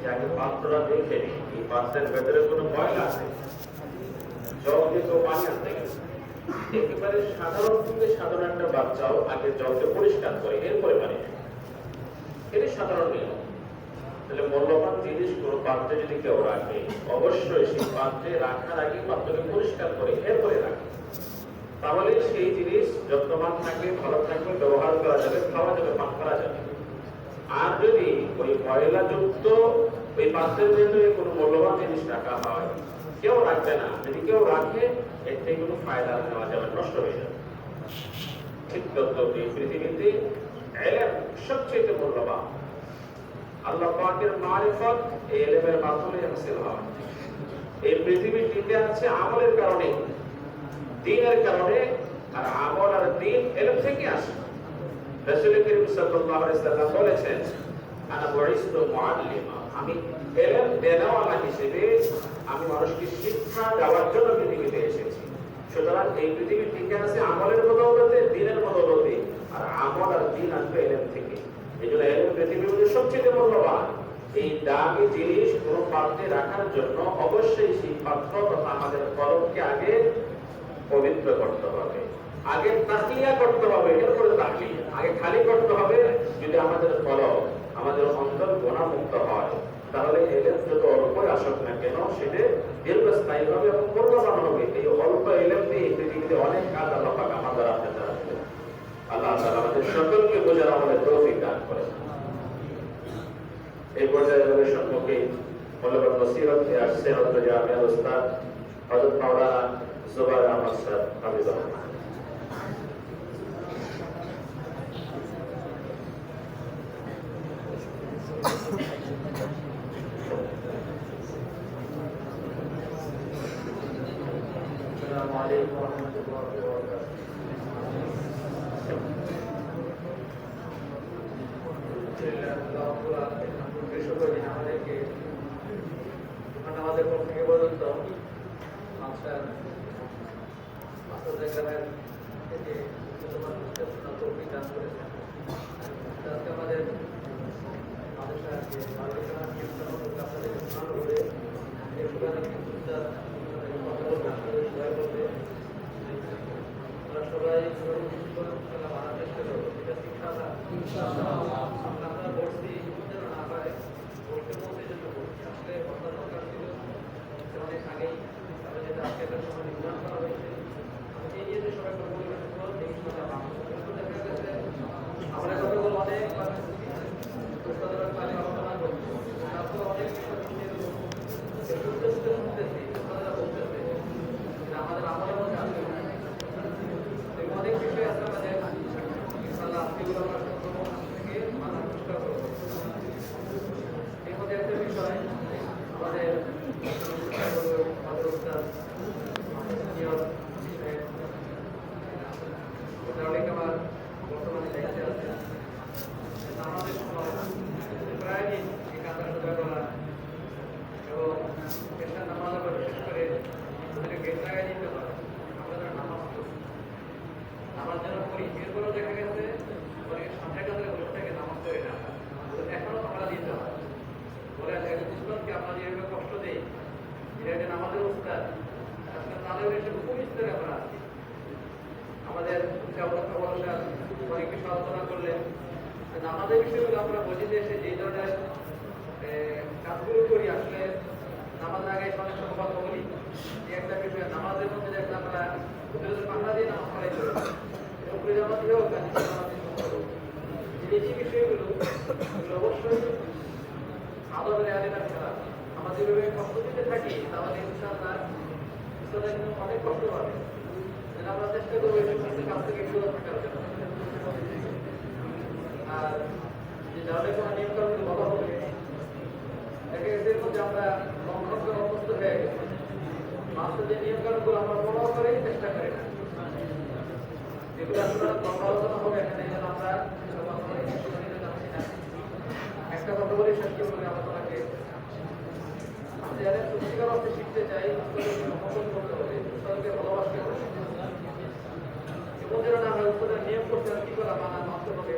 যে আগে পাত্রটা দেখে নিই এই পাত্রের ভেতরে কোনো ময়লা আছে, জল দিয়ে তো পানি আনতে গেছে, একেবারে সাধারণ থেকে সাধারণ একটা বাচ্চাও আগে জলকে পরিষ্কার করে এরপরে পানি নেয়, এটি সাধারণ নিয়ম। তাহলে মূল্যবান জিনিস কোনো পাত্রে যদি কেউ রাখে, অবশ্যই সেই পাত্রে রাখার আগে পাত্রকে পরিষ্কার করে এরপরে রাখে, তাহলে সেই জিনিস যত্নবান থাকবে, ভালো থাকবে, ব্যবহার করা যাবে, খাওয়া যাবে, পান করা যাবে। আর যদি ওই ময়লাযুক্ত ওই পাত্রের ভেতরে কোনো মূল্যবান জিনিস রাখা হয়, কেউ রাখবে না, যদি কেউ রাখে এর থেকে কোনো ফায়দা নেওয়া যাবে, নষ্ট হয়ে যাবে। ঠিক তদ্রুপই পৃথিবীতে ইলম সবচেয়ে মূল্যবান। আল্লাহ পাকের মারিফত এই ইলমের মাধ্যমে হাসিল হয়। এই পৃথিবী টিকে আছে আমলের কারণে, দ্বীনের কারণে, আর আমল আর দ্বীন ইলম থেকে আসে। রাসূল করিম সাল্লাল্লাহু আলাইহি ওয়াসাল্লাম বলেছেন, আনা বুইসতু মুআল্লিমা, আমি ইলম দেওয়ালা হিসেবে আমি মানুষকে শিক্ষা দেওয়ার জন্য পৃথিবীতে এসেছি। সুতরাং এই পৃথিবী টিকে আছে আমলের বদৌলতে, দ্বীনের বদৌলতে, আর আমল আর দ্বীন আসবে ইলম থেকে। এজন্য ইলম পৃথিবীর মধ্যে সবচেয়ে মূল্যবান। এই দামি জিনিস কোনো পাত্রে রাখার জন্য অবশ্যই সেই পাত্র তথা আমাদের কলমকে আগে পবিত্র করতে হবে, আগে তাকলিয়া করতে হবে, এরপরে তাকলিয়া আগে খালি করতে হবে। যদি আমাদের কলম, আমাদের অন্তর গুনাহমুক্ত হয়, তাহলে ইলম যত অল্পই আসুক না কেন সেটা দীর্ঘস্থায়ী হবে এবং মূল্যবান হবে। এই অল্প ইলম দিয়ে পৃথিবীতে অনেক কাজ আল্লাহ পাক আমাদের হাতে রাখবেন। আল্লাহ তাআলা আমাদের সকলকে বোঝার আমাদের তৌফিক দান করেন। এই পর্যায়ে আমাদের সম্মুখে মূল্যবান নসিহত নিয়ে আসছে হযরত জামিয়া উস্তাদ হযরত মাওলানা জুবাইর আহমদ সাহেব হাফিজাহুল্লাহ। আসসালামু আলাইকুম ওয়া রাহমাতুল্লাহি ওয়া বারাকাতুহু। আমাদের পক্ষ থেকে পর্যন্ত আমাদের সবাই অনেক আগেই যেটা আজকে একটা সময় নির্ধারণ করা হয়েছে, এই নিয়ে যে সবাই দেখা গেছে আমরা কথাগুলো অনেক আলোচনা করছি, তারপর অনেক বলতেছে আমাদের আমাদের মধ্যে আসবে অনেক বিষয় আছে আমাদের আজকেগুলো আমরা থেকে মানার চেষ্টা করবো। এর মধ্যে একটা বিষয় আমাদের বর্তমানে দায়িত্বে আছে আমাদের সময় প্রায় দিন এই কাজটা করা এবং পেশার নামাজ আবার বিশেষ করে ওদেরকে গেট লাগাই দিতে হয়। আমরা যারা নামাজ পড়ছি, নামাজ যেন পড়ি, এরপরেও দেখা গেছে অনেকে সামনে কাছে বসে থেকে নামাজ পড়ে না, এখনো পাহারা দিতে হয়। বলে বুঝলামকে আমরা যেভাবে কষ্ট দিই, এটা নামাজের উস্তাদ, আজকে তাদের হিসেবে খুব স্তরে আমরা আছি। আমাদের অনেক কিছু আলোচনা করলেন, নামাজের বিষয়গুলো আমরা বুঝি যে যে ধরনের কাজগুলো করি, আসলে নামাজের আগে অনেক সময় কথা বলি যে একটা বিষয় নামাজের মধ্যে যে আমরা পাহারা দিয়ে নামাজ পড়াই করি, উপরে জামা দিয়েও এই বিষয়গুলো অবশ্যই আদরের আলিমের খেলা। আমরা যেভাবে কষ্ট দিতে থাকি তাহলে ইনশাআল্লাহ অনেক কষ্ট পাবে। আমরা চেষ্টা করবো এই সমস্ত কাজ থেকে বিরত থাকার জন্য। আর যে যাদের কোনো নিয়ম কানুন বলা হবে, দেখা গেছে এর মধ্যে আমরা লঙ্ঘন করে অভ্যস্ত হয়ে গেছি। মাত্র যে নিয়ম কানুনগুলো আমরা ফলো করার চেষ্টা করি না, যেগুলো আসলে আলোচনা হবে এখানে, যেন আমরা একটা কথা বলে শেষ করবো আলোচনাকে। যারা সত্যিকার অর্থে শিখতে চাই, সমর্থন করতে হবে, তাদেরকে ভালোবাসতে হবে এবং যারা আমরা উত্তরের নিয়ম করতে কি করা মানা মানতে হবে।